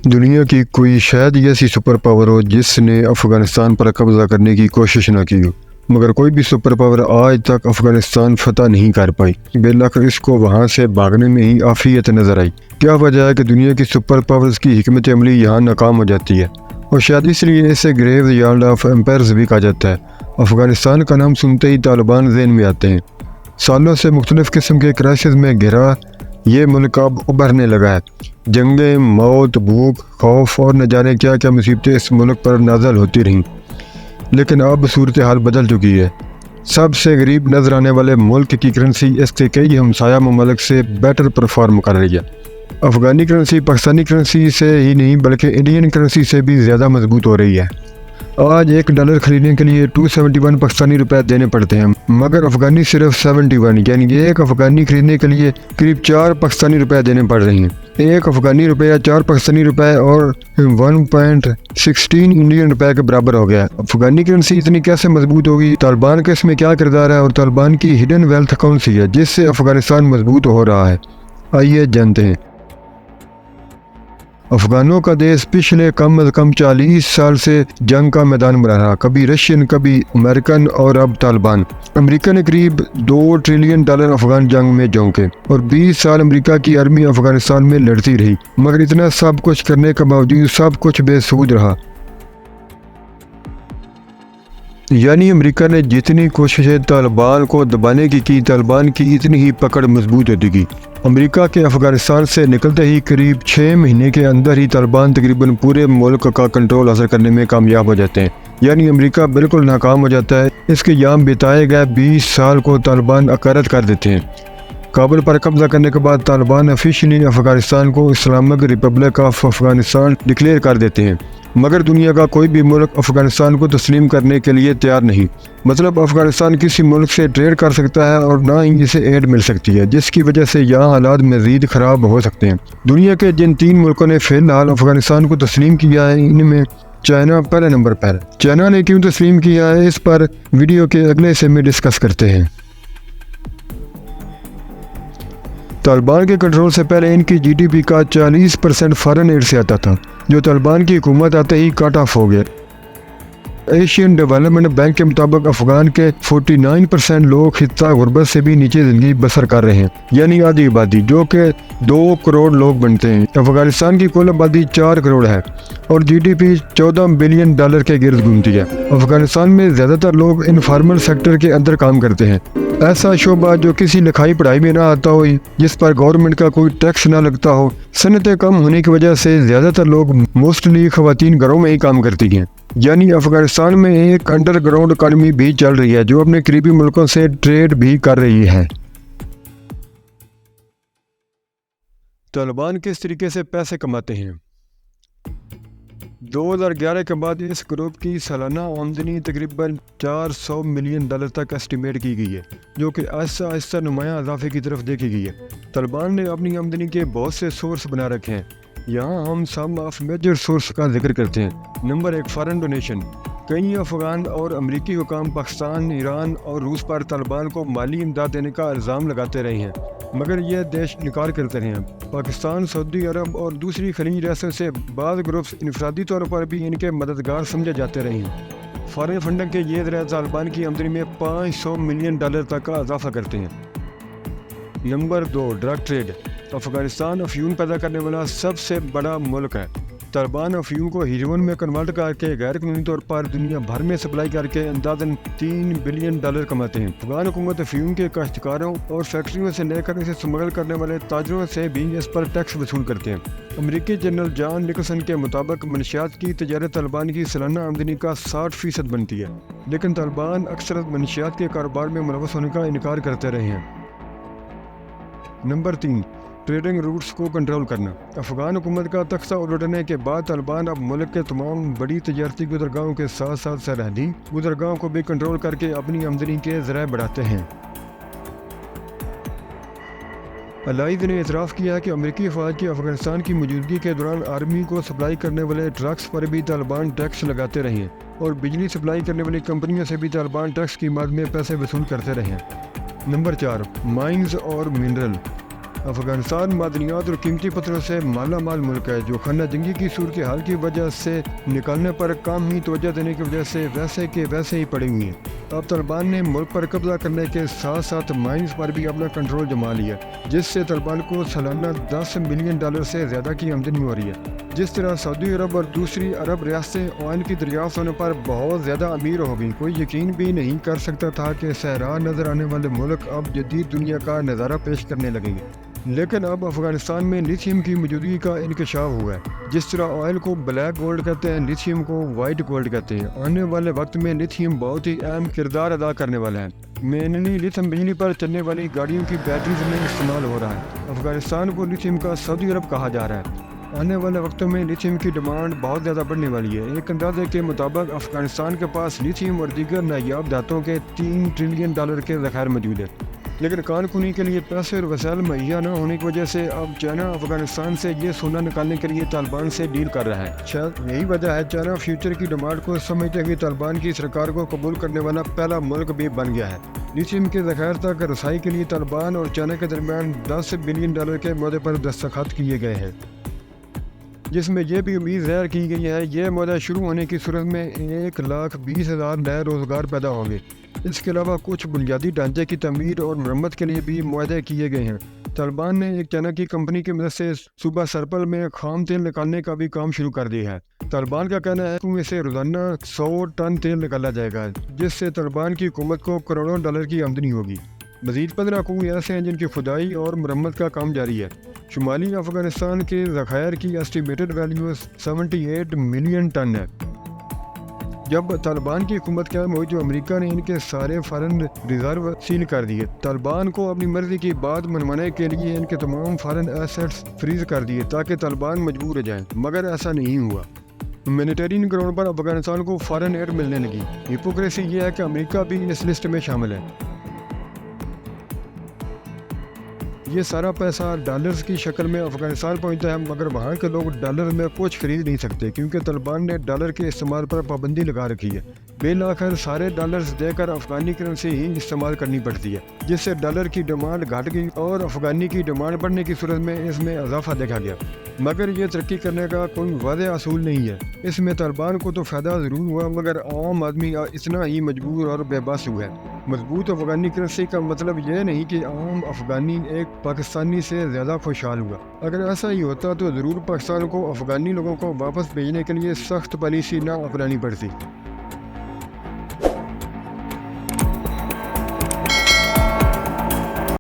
دنیا کی کوئی شاید ہی ایسی سپر پاور ہو جس نے افغانستان پر قبضہ کرنے کی کوشش نہ کی ہو، مگر کوئی بھی سپر پاور آج تک افغانستان فتح نہیں کر پائی۔ بالآخر اس کو وہاں سے بھاگنے میں ہی عافیت نظر آئی۔ کیا وجہ ہے کہ دنیا کی سپر پاورز کی حکمت عملی یہاں ناکام ہو جاتی ہے، اور شاید اس لیے اسے گریو یارڈ آف امپائرز بھی کہا جاتا ہے۔ افغانستان کا نام سنتے ہی طالبان ذہن میں آتے ہیں۔ سالوں سے مختلف قسم کے کرائسس میں گھرا یہ ملک اب ابھرنے لگا ہے۔ جنگیں، موت، بھوک، خوف اور نہ جانے کیا کیا مصیبتیں اس ملک پر نازل ہوتی رہیں، لیکن اب صورتحال بدل چکی ہے۔ سب سے غریب نظر آنے والے ملک کی کرنسی اس کے کئی ہمسایہ ممالک سے بیٹر پرفارم کر رہی ہے۔ افغانی کرنسی پاکستانی کرنسی سے ہی نہیں بلکہ انڈین کرنسی سے بھی زیادہ مضبوط ہو رہی ہے۔ آج $1 خریدنے کے لیے 271 پاکستانی روپے دینے پڑتے ہیں، مگر افغانی صرف 71، یعنی ایک افغانی خریدنے کے لیے قریب 4 پاکستانی روپے دینے پڑ رہے ہیں۔ ایک افغانی روپیہ 4 پاکستانی روپے اور 1.16 انڈین روپے کے برابر ہو گیا۔ افغانی کرنسی اتنی کیسے مضبوط ہوگی؟ طالبان کا اس میں کیا کردار ہے، اور طالبان کی ہڈن ویلتھ کون سی ہے جس سے افغانستان مضبوط ہو رہا ہے؟ آئیے جانتے ہیں۔ افغانوں کا دیش پچھلے کم از کم 40 سال سے جنگ کا میدان بنا رہا، کبھی رشین، کبھی امریکن اور اب طالبان۔ امریکہ نے قریب $2 ٹریلین افغان جنگ میں جھونکے، اور 20 سال امریکہ کی آرمی افغانستان میں لڑتی رہی، مگر اتنا سب کچھ کرنے کے باوجود سب کچھ بے سود رہا۔ یعنی امریکہ نے جتنی کوششیں طالبان کو دبانے کی طالبان کی اتنی ہی پکڑ مضبوط ہوتی گئی۔ امریکہ کے افغانستان سے نکلتے ہی قریب 6 مہینے کے اندر ہی طالبان تقریباً پورے ملک کا کنٹرول حاصل کرنے میں کامیاب ہو جاتے ہیں۔ یعنی امریکہ بالکل ناکام ہو جاتا ہے، اس کے یہاں بتائے گئے 20 سال کو طالبان عقارت کر دیتے ہیں۔ کابل پر قبضہ کرنے کے بعد طالبان آفیشلی افغانستان کو Islamic republic of Afghanistan declare کر دیتے ہیں، مگر دنیا کا کوئی بھی ملک افغانستان کو تسلیم کرنے کے لیے تیار نہیں۔ مطلب افغانستان کسی ملک سے ٹریڈ کر سکتا ہے اور نہ ہی اسے ایڈ مل سکتی ہے، جس کی وجہ سے یہاں حالات مزید خراب ہو سکتے ہیں۔ دنیا کے جن 3 ملکوں نے فی الحال افغانستان کو تسلیم کیا ہے، ان میں چائنا پہلے نمبر پر۔ چائنا نے کیوں تسلیم کیا ہے، اس پر ویڈیو کے اگلے حصے میں ڈسکس کرتے ہیں۔ طالبان کے کنٹرول سے پہلے ان کی جی ڈی پی کا 40% فارن ایڈ سے آتا تھا، جو طالبان کی حکومت آتے ہی کٹ آف ہو گیا۔ ایشین ڈیولپمنٹ بینک کے مطابق افغان کے 49% لوگ خطہ غربت سے بھی نیچے زندگی بسر کر رہے ہیں، یعنی آدھی آبادی، جو کہ 2 کروڑ لوگ بنتے ہیں۔ افغانستان کی کل آبادی 4 کروڑ ہے اور جی ڈی پی $14 بلین کے گرد گھومتی ہے۔ افغانستان میں زیادہ تر لوگ انفارمل سیکٹر کے اندر کام کرتے ہیں، ایسا شعبہ جو کسی لکھائی پڑھائی میں نہ آتا ہو، جس پر گورنمنٹ کا کوئی ٹیکس نہ لگتا ہو۔ صنعتیں کم ہونے کی وجہ سے زیادہ تر لوگ موسٹلی خواتین گھروں میں ہی کام کرتی ہیں۔ یعنی افغانستان میں ایک انڈر گراؤنڈ اکانومی بھی چل رہی ہے جو اپنے قریبی ملکوں سے ٹریڈ بھی کر رہی ہے۔ طالبان کس طریقے سے پیسے کماتے ہیں؟ 2011 کے بعد اس گروپ کی سالانہ آمدنی تقریباً $400 ملین تک اسٹیمیٹ کی گئی ہے، جو کہ آہستہ آہستہ نمایاں اضافے کی طرف دیکھی گئی ہے۔ طالبان نے اپنی آمدنی کے بہت سے سورس بنا رکھے ہیں، یہاں ہم سم آف میجر سورس کا ذکر کرتے ہیں۔ Number 1، foreign donation. کئی افغان اور امریکی حکام پاکستان، ایران اور روس پر طالبان کو مالی امداد دینے کا الزام لگاتے رہے ہیں، مگر یہ دیش انکار کرتے رہے ہیں۔ پاکستان، سعودی عرب اور دوسری خلیجی ریاستوں سے بعض گروپس انفرادی طور پر بھی ان کے مددگار سمجھے جاتے رہے ہیں۔ فارن فنڈنگ کے یہ ذرائع طالبان کی آمدنی میں $500 ملین تک کا اضافہ کرتے ہیں۔ Number 2، drug trade. افغانستان افیون پیدا کرنے والا سب سے بڑا ملک ہے۔ طالبان افیون کو ہیروئن میں کنورٹ کر کے غیر قانونی طور پر دنیا بھر میں سپلائی کر کے اندازاً $3 بلین کماتے ہیں۔ افغان حکومت افیون کے کاشتکاروں اور فیکٹریوں سے لے کر اسے اسمگل کرنے والے تاجروں سے بھی اس پر ٹیکس وصول کرتے ہیں۔ امریکی جنرل جان نکلسن کے مطابق منشیات کی تجارت طالبان کی سالانہ آمدنی کا 60% بنتی ہے، لیکن طالبان اکثر منشیات کے کاروبار میں ملوث ہونے کا انکار کرتے رہے ہیں۔ نمبر 3، ٹریڈنگ روٹس کو کنٹرول کرنا۔ افغان حکومت کا تختہ الٹنے کے بعد طالبان اب ملک کے تمام بڑی تجارتی گزرگاہوں کے ساتھ ساتھ سرحدی گزرگاہوں کو بھی کنٹرول کر کے اپنی آمدنی کے ذرائع بڑھاتے ہیں۔ الائز نے اعتراف کیا ہے کہ امریکی افواج کی افغانستان کی موجودگی کے دوران آرمی کو سپلائی کرنے والے ٹرکس پر بھی طالبان ٹیکس لگاتے رہے ہیں، اور بجلی سپلائی کرنے والی کمپنیوں سے بھی طالبان ٹیکس کی مد میں پیسے وصول کرتے رہے ہیں۔ نمبر 4، مائنز اور منرل۔ افغانستان معدنیات اور قیمتی پتھروں سے مالا مال ملک ہے، جو خانہ جنگی کی صورتحال کی وجہ سے نکالنے پر کم ہی توجہ دینے کی وجہ سے ویسے کے ویسے ہی پڑی ہوئی ہیں۔ اب طالبان نے ملک پر قبضہ کرنے کے ساتھ ساتھ مائنز پر بھی اپنا کنٹرول جما لیا، جس سے طالبان کو سالانہ $10 ملین سے زیادہ کی آمدنی ہو رہی ہے۔ جس طرح سعودی عرب اور دوسری عرب ریاستیں آئل کی دریافت ہونے پر بہت زیادہ امیر ہو گئیں، کوئی یقین بھی نہیں کر سکتا تھا کہ صحرا نظر آنے والے ملک اب جدید دنیا کا نظارہ پیش کرنے لگیں گے۔ لیکن اب افغانستان میں لیتھیم کی موجودگی کا انکشاف ہوا ہے۔ جس طرح آئل کو بلیک گولڈ کہتے ہیں، لیتھیم کو وائٹ گولڈ کہتے ہیں۔ آنے والے وقت میں لیتھیم بہت ہی اہم کردار ادا کرنے والا ہے۔ مینلی لیتھیم بجلی پر چلنے والی گاڑیوں کی بیٹریز میں استعمال ہو رہا ہے۔ افغانستان کو لیتھیم کا سعودی عرب کہا جا رہا ہے۔ آنے والے وقتوں میں لیتھیم کی ڈیمانڈ بہت زیادہ بڑھنے والی ہے۔ ایک اندازے کے مطابق افغانستان کے پاس لیتھیم اور دیگر نایاب دھاتوں کے $3 ٹریلین کے ذخائر موجود ہیں، لیکن کارکنی کے لیے پیسے اور وسائل مہیا نہ ہونے کی وجہ سے اب چائنا افغانستان سے یہ سونا نکالنے کے لیے طالبان سے ڈیل کر رہا ہے۔ شاید یہی وجہ ہے چائنا فیوچر کی ڈیمانڈ کو سمجھتے ہوئے طالبان کی سرکار کو قبول کرنے والا پہلا ملک بھی بن گیا ہے۔ لیتھیم کے ذخائر تک رسائی کے لیے طالبان اور چائنا کے درمیان $10 بلین کے معاہدے پر دستخط کیے گئے ہیں، جس میں یہ بھی امید ظاہر کی گئی ہے یہ معاہدہ شروع ہونے کی صورت میں 1,20,000 نئے روزگار پیدا ہوں گے۔ اس کے علاوہ کچھ بنیادی ڈھانچے کی تعمیر اور مرمت کے لیے بھی معاہدے کیے گئے ہیں۔ طالبان نے ایک چائنا کی کمپنی کی مدد سے صوبہ سرپل میں خام تیل نکالنے کا بھی کام شروع کر دیا ہے۔ طالبان کا کہنا ہے کہ اسے روزانہ 100 ٹن تیل نکالا جائے گا، جس سے طالبان کی حکومت کو کروڑوں ڈالر کی آمدنی ہوگی۔ مزید 15 کنویں ایسے ہیں جن کی کھدائی اور مرمت کا کام جاری ہے۔ شمالی افغانستان کے ذخائر کی ایسٹیمیٹڈ ویلیو 78 ملین ٹن ہے۔ جب طالبان کی حکومت قائم ہوئی تو امریکہ نے ان کے سارے فارن ریزرو سیل کر دیے۔ طالبان کو اپنی مرضی کی بات منوانے کے لیے ان کے تمام فارن ایسٹس فریز کر دیے تاکہ طالبان مجبور ہو جائیں، مگر ایسا نہیں ہوا۔ ہیومینیٹیرین گراؤنڈ پر افغانستان کو فارن ایڈ ملنے لگی۔ ہپوکریسی یہ ہے کہ امریکہ بھی اس لسٹ میں شامل ہے۔ یہ سارا پیسہ ڈالرز کی شکل میں افغانستان پہنچتا ہے، مگر وہاں کے لوگ ڈالر میں کچھ خرید نہیں سکتے کیونکہ طالبان نے ڈالر کے استعمال پر پابندی لگا رکھی ہے۔ بالآخر سارے ڈالرز دے کر افغانی کرنسی ہی استعمال کرنی پڑتی ہے، جس سے ڈالر کی ڈیمانڈ گھٹ گئی اور افغانی کی ڈیمانڈ بڑھنے کی صورت میں اس میں اضافہ دیکھا گیا۔ مگر یہ ترقی کرنے کا کوئی واضح اصول نہیں ہے۔ اس میں طالبان کو تو فائدہ ضرور ہوا، مگر عام آدمی اتنا ہی مجبور اور بے بس ہوا ہے۔ مضبوط افغانی کرنسی کا مطلب یہ نہیں کہ عام افغانی ایک پاکستانی سے زیادہ خوشحال ہوا۔ اگر ایسا ہی ہوتا تو ضرور پاکستان کو افغانی لوگوں کو واپس بھیجنے کے لیے سخت پالیسی نہ اپنانی پڑتی۔